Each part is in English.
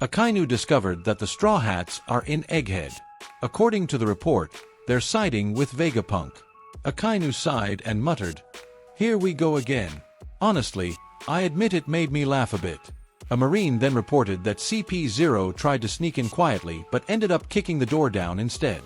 Akainu discovered that the Straw Hats are in Egghead. According to the report, they're siding with Vegapunk. Akainu sighed and muttered, "Here we go again." Honestly, I admit it made me laugh a bit. A Marine then reported that CP0 tried to sneak in quietly but ended up kicking the door down instead.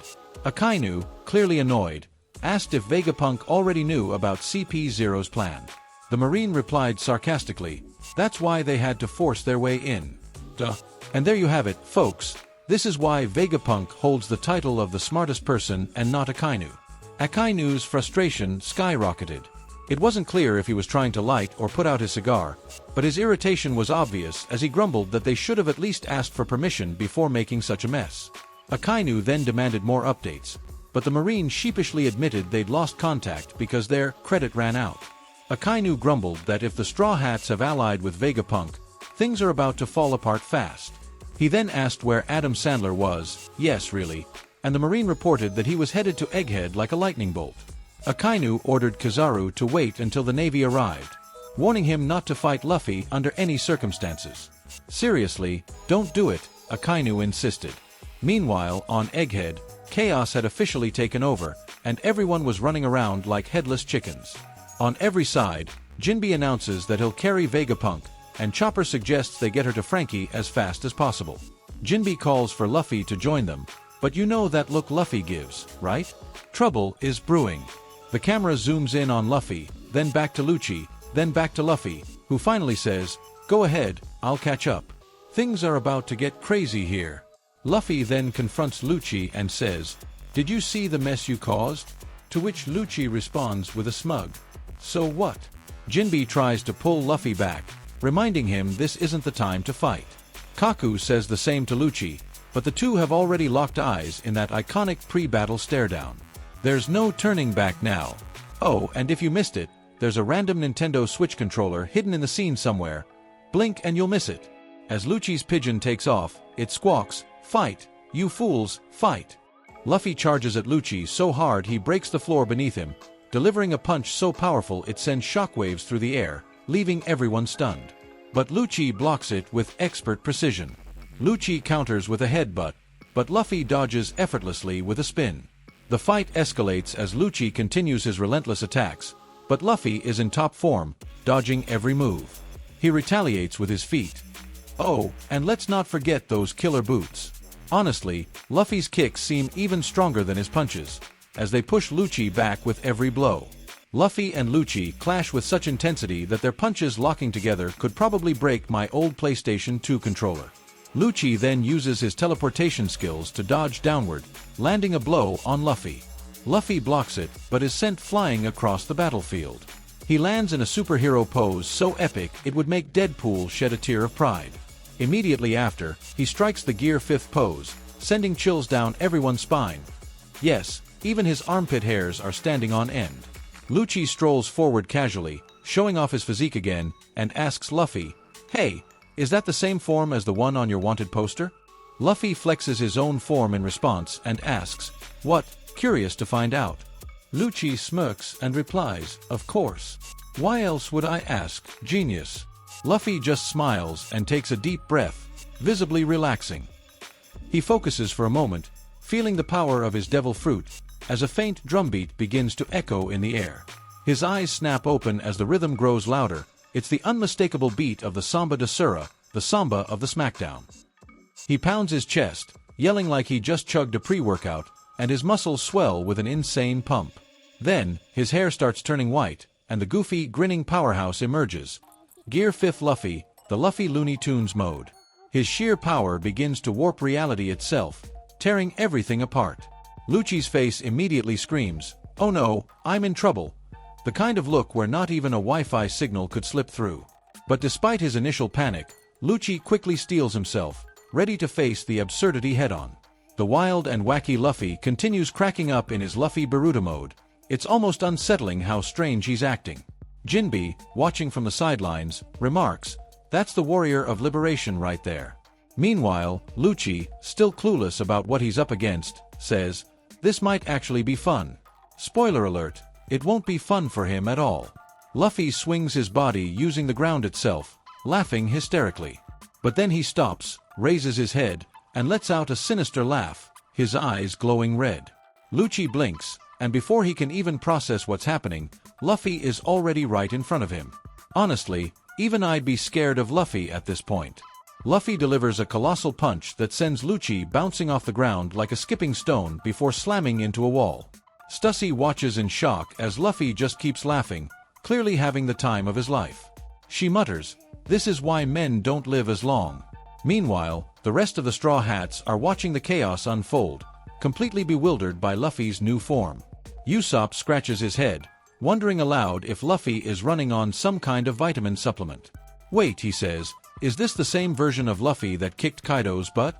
Akainu, clearly annoyed, asked if Vegapunk already knew about CP0's plan. The Marine replied sarcastically, "That's why they had to force their way in." Duh. And there you have it, folks. This is why Vegapunk holds the title of the smartest person and not Akainu. Akainu's frustration skyrocketed. It wasn't clear if he was trying to light or put out his cigar, but his irritation was obvious as he grumbled that they should have at least asked for permission before making such a mess. Akainu then demanded more updates, but the Marine sheepishly admitted they'd lost contact because their credit ran out. Akainu grumbled that if the Straw Hats have allied with Vegapunk, things are about to fall apart fast. He then asked where Adam Sandler was, yes really, and the Marine reported that he was headed to Egghead like a lightning bolt. Akainu ordered Kizaru to wait until the Navy arrived, warning him not to fight Luffy under any circumstances. Seriously, don't do it, Akainu insisted. Meanwhile, on Egghead, chaos had officially taken over, and everyone was running around like headless chickens. On every side, Jinbe announces that he'll carry Vegapunk, and Chopper suggests they get her to Frankie as fast as possible. Jinbe calls for Luffy to join them, but you know that look Luffy gives, right? Trouble is brewing. The camera zooms in on Luffy, then back to Lucci, then back to Luffy, who finally says, "Go ahead, I'll catch up. Things are about to get crazy here." Luffy then confronts Lucci and says, "Did you see the mess you caused?" To which Lucci responds with a smug, "So what?" Jinbe tries to pull Luffy back, reminding him this isn't the time to fight. Kaku says the same to Lucci, but the two have already locked eyes in that iconic pre-battle stare-down. There's no turning back now. Oh, and if you missed it, there's a random Nintendo Switch controller hidden in the scene somewhere. Blink and you'll miss it. As Lucci's pigeon takes off, it squawks, "Fight! You fools, fight!" Luffy charges at Lucci so hard he breaks the floor beneath him, delivering a punch so powerful it sends shockwaves through the air, leaving everyone stunned. But Lucci blocks it with expert precision. Lucci counters with a headbutt, but Luffy dodges effortlessly with a spin. The fight escalates as Lucci continues his relentless attacks, but Luffy is in top form, dodging every move. He retaliates with his feet. Oh, and let's not forget those killer boots. Honestly, Luffy's kicks seem even stronger than his punches, as they push Lucci back with every blow. Luffy and Lucci clash with such intensity that their punches locking together could probably break my old PlayStation 2 controller. Lucci then uses his teleportation skills to dodge downward, landing a blow on Luffy. Luffy blocks it, but is sent flying across the battlefield. He lands in a superhero pose so epic it would make Deadpool shed a tear of pride. Immediately after, he strikes the Gear 5th pose, sending chills down everyone's spine. Yes, even his armpit hairs are standing on end. Lucci strolls forward casually, showing off his physique again, and asks Luffy, "Hey, is that the same form as the one on your wanted poster?" Luffy flexes his own form in response and asks, "What?" curious to find out. Lucci smirks and replies, "Of course. Why else would I ask, genius?" Luffy just smiles and takes a deep breath, visibly relaxing. He focuses for a moment, feeling the power of his devil fruit, as a faint drumbeat begins to echo in the air. His eyes snap open as the rhythm grows louder. It's the unmistakable beat of the Samba de Sura, the Samba of the Smackdown. He pounds his chest, yelling like he just chugged a pre-workout, and his muscles swell with an insane pump. Then, his hair starts turning white, and the goofy, grinning powerhouse emerges. Gear 5th Luffy, the Luffy Looney Tunes mode. His sheer power begins to warp reality itself, tearing everything apart. Lucci's face immediately screams, "Oh no, I'm in trouble." The kind of look where not even a Wi-Fi signal could slip through. But despite his initial panic, Lucci quickly steels himself, ready to face the absurdity head-on. The wild and wacky Luffy continues cracking up in his Luffy Baruta mode. It's almost unsettling how strange he's acting. Jinbe, watching from the sidelines, remarks, "That's the warrior of liberation right there." Meanwhile, Lucci, still clueless about what he's up against, says, "This might actually be fun." Spoiler alert, it won't be fun for him at all. Luffy swings his body using the ground itself, laughing hysterically. But then he stops, raises his head, and lets out a sinister laugh, his eyes glowing red. Lucci blinks, and before he can even process what's happening, Luffy is already right in front of him. Honestly, even I'd be scared of Luffy at this point. Luffy delivers a colossal punch that sends Lucci bouncing off the ground like a skipping stone before slamming into a wall. Stussy watches in shock as Luffy just keeps laughing, clearly having the time of his life. She mutters, "This is why men don't live as long." Meanwhile, the rest of the Straw Hats are watching the chaos unfold, completely bewildered by Luffy's new form. Usopp scratches his head, wondering aloud if Luffy is running on some kind of vitamin supplement. "Wait," he says, "is this the same version of Luffy that kicked Kaido's butt?"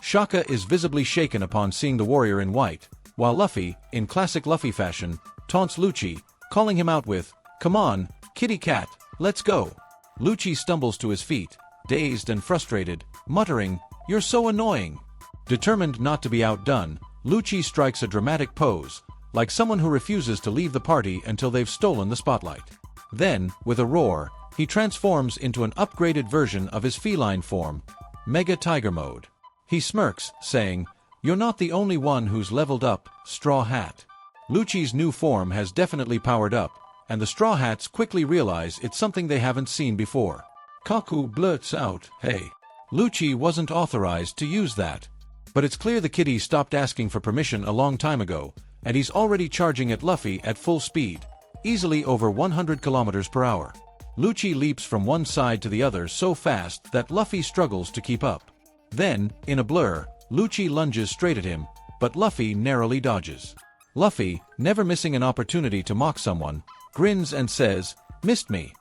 Shaka is visibly shaken upon seeing the warrior in white, while Luffy, in classic Luffy fashion, taunts Lucci, calling him out with, "Come on, kitty cat, let's go." Lucci stumbles to his feet, dazed and frustrated, muttering, "You're so annoying." Determined not to be outdone, Lucci strikes a dramatic pose, like someone who refuses to leave the party until they've stolen the spotlight. Then, with a roar, he transforms into an upgraded version of his feline form, Mega Tiger Mode. He smirks, saying, "You're not the only one who's leveled up, Straw Hat." Lucci's new form has definitely powered up, and the Straw Hats quickly realize it's something they haven't seen before. Kaku blurts out, "Hey, Lucci wasn't authorized to use that." But it's clear the kitty stopped asking for permission a long time ago, and he's already charging at Luffy at full speed, easily over 100 kilometers per hour. Lucci leaps from one side to the other so fast that Luffy struggles to keep up. Then, in a blur, Lucci lunges straight at him, but Luffy narrowly dodges. Luffy, never missing an opportunity to mock someone, grins and says, "Missed me."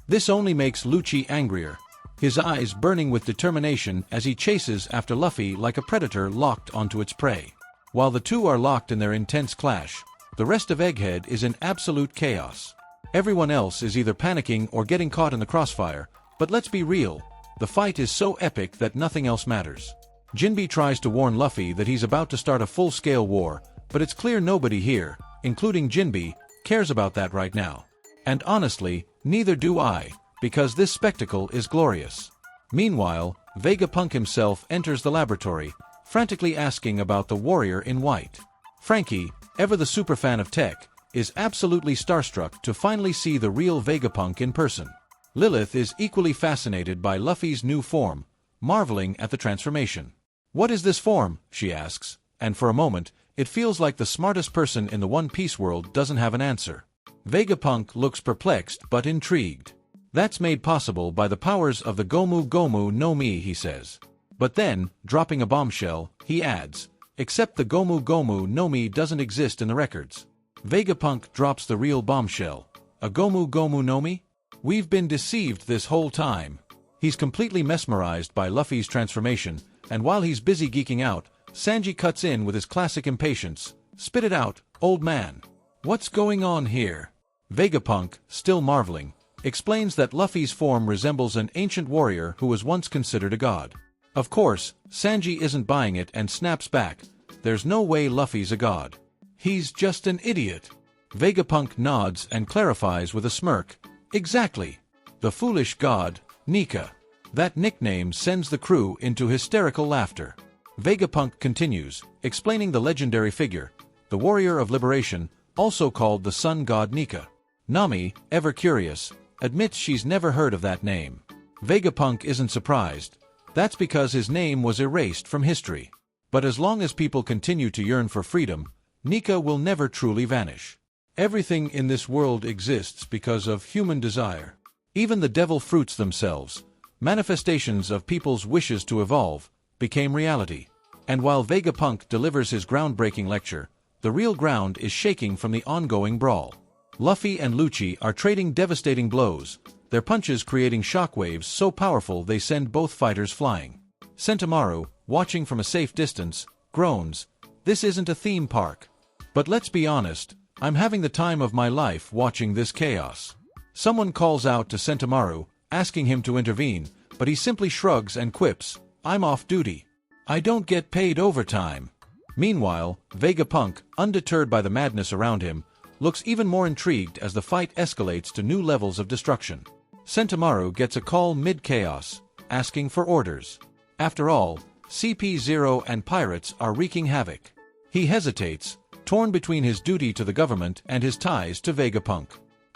This only makes Lucci angrier, his eyes burning with determination as he chases after Luffy like a predator locked onto its prey. While the two are locked in their intense clash, the rest of Egghead is in absolute chaos. Everyone else is either panicking or getting caught in the crossfire, but let's be real, the fight is so epic that nothing else matters. Jinbe tries to warn Luffy that he's about to start a full-scale war, but it's clear nobody here, including Jinbe, cares about that right now. And honestly, neither do I, because this spectacle is glorious. Meanwhile, Vegapunk himself enters the laboratory, frantically asking about the warrior in white. Frankie, ever the superfan of tech, is absolutely starstruck to finally see the real Vegapunk in person. Lilith is equally fascinated by Luffy's new form, marveling at the transformation. "What is this form?" she asks, and for a moment, it feels like the smartest person in the One Piece world doesn't have an answer. Vegapunk looks perplexed but intrigued. "That's made possible by the powers of the Gomu Gomu no Mi," he says. But then, dropping a bombshell, he adds, "Except the Gomu Gomu no Mi doesn't exist in the records." Vegapunk drops the real bombshell. "A Gomu Gomu no Mi? We've been deceived this whole time." He's completely mesmerized by Luffy's transformation, and while he's busy geeking out, Sanji cuts in with his classic impatience. "Spit it out, old man. What's going on here?" Vegapunk, still marveling, explains that Luffy's form resembles an ancient warrior who was once considered a god. Of course, Sanji isn't buying it and snaps back, "There's no way Luffy's a god. He's just an idiot." Vegapunk nods and clarifies with a smirk, "Exactly. The foolish god, Nika." That nickname sends the crew into hysterical laughter. Vegapunk continues, explaining the legendary figure, the warrior of liberation, also called the sun god Nika. Nami, ever curious, admits she's never heard of that name. Vegapunk isn't surprised. That's because his name was erased from history. But as long as people continue to yearn for freedom, Nika will never truly vanish. Everything in this world exists because of human desire. Even the devil fruits themselves, manifestations of people's wishes to evolve, became reality. And while Vegapunk delivers his groundbreaking lecture, the real ground is shaking from the ongoing brawl. Luffy and Lucci are trading devastating blows, their punches creating shockwaves so powerful they send both fighters flying. Sentomaru, watching from a safe distance, groans, "This isn't a theme park." But let's be honest, I'm having the time of my life watching this chaos. Someone calls out to Sentomaru, asking him to intervene, but he simply shrugs and quips, "I'm off duty. I don't get paid overtime." Meanwhile, Vegapunk, undeterred by the madness around him, looks even more intrigued as the fight escalates to new levels of destruction. Sentomaru gets a call mid-chaos, asking for orders. After all, CP0 and pirates are wreaking havoc. He hesitates, torn between his duty to the government and his ties to Vegapunk.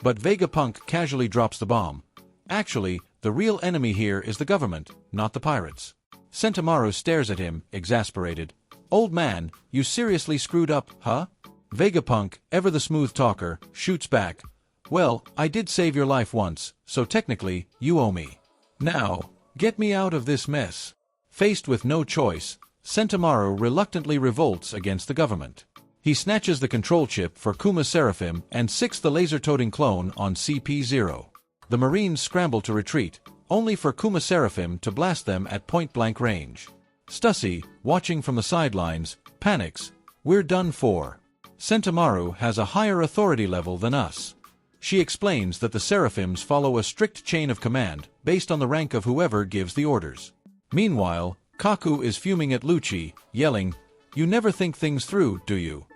But Vegapunk casually drops the bomb. Actually, the real enemy here is the government, not the pirates. Sentomaru stares at him, exasperated. Old man, you seriously screwed up, huh? Vegapunk, ever the smooth talker, shoots back. Well, I did save your life once, so technically, you owe me. Now, get me out of this mess. Faced with no choice, Sentomaru reluctantly revolts against the government. He snatches the control chip for Kuma Seraphim and sicks the laser-toting clone on CP0. The Marines scramble to retreat, only for Kuma Seraphim to blast them at point-blank range. Stussy, watching from the sidelines, panics. We're done for. Sentomaru has a higher authority level than us. She explains that the Seraphims follow a strict chain of command based on the rank of whoever gives the orders. Meanwhile, Kaku is fuming at Lucci, yelling, "You never think things through, do you?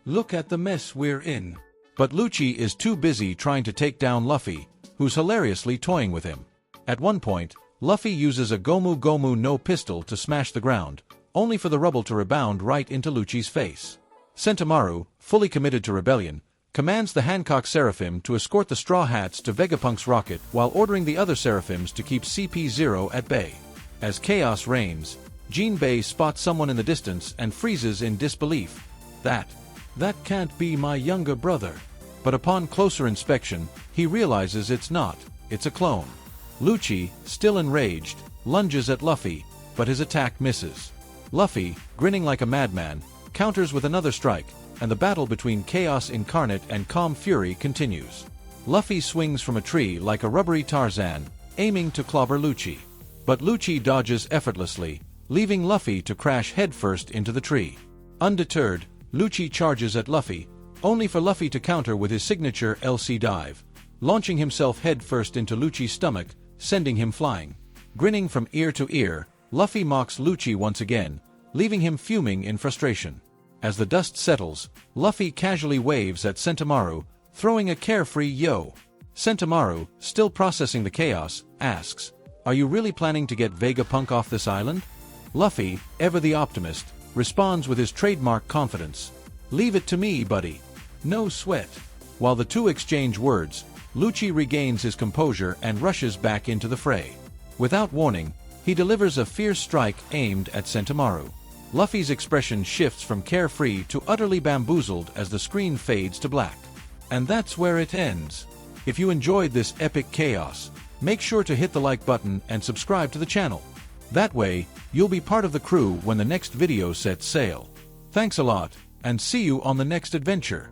Look at the mess we're in." But Lucci is too busy trying to take down Luffy, who's hilariously toying with him. At one point, Luffy uses a Gomu Gomu no pistol to smash the ground, only for the rubble to rebound right into Lucci's face. Sentomaru, fully committed to rebellion, commands the Hancock Seraphim to escort the Straw Hats to Vegapunk's rocket while ordering the other Seraphims to keep CP0 at bay. As chaos reigns, Jinbei spots someone in the distance and freezes in disbelief. That can't be my younger brother. But upon closer inspection, he realizes it's not, it's a clone. Lucci, still enraged, lunges at Luffy, but his attack misses. Luffy, grinning like a madman, counters with another strike, and the battle between Chaos Incarnate and Calm Fury continues. Luffy swings from a tree like a rubbery Tarzan, aiming to clobber Lucci. But Lucci dodges effortlessly, leaving Luffy to crash headfirst into the tree. Undeterred, Lucci charges at Luffy, only for Luffy to counter with his signature LC dive, launching himself headfirst into Lucci's stomach, sending him flying. Grinning from ear to ear, Luffy mocks Lucci once again, leaving him fuming in frustration. As the dust settles, Luffy casually waves at Sentomaru, throwing a carefree yo. Sentomaru, still processing the chaos, asks, "Are you really planning to get Vegapunk off this island?" Luffy, ever the optimist, responds with his trademark confidence. "Leave it to me, buddy. No sweat." While the two exchange words, Lucci regains his composure and rushes back into the fray. Without warning, he delivers a fierce strike aimed at Sentomaru. Luffy's expression shifts from carefree to utterly bamboozled as the screen fades to black. And that's where it ends. If you enjoyed this epic chaos, make sure to hit the like button and subscribe to the channel. That way, you'll be part of the crew when the next video sets sail. Thanks a lot, and see you on the next adventure.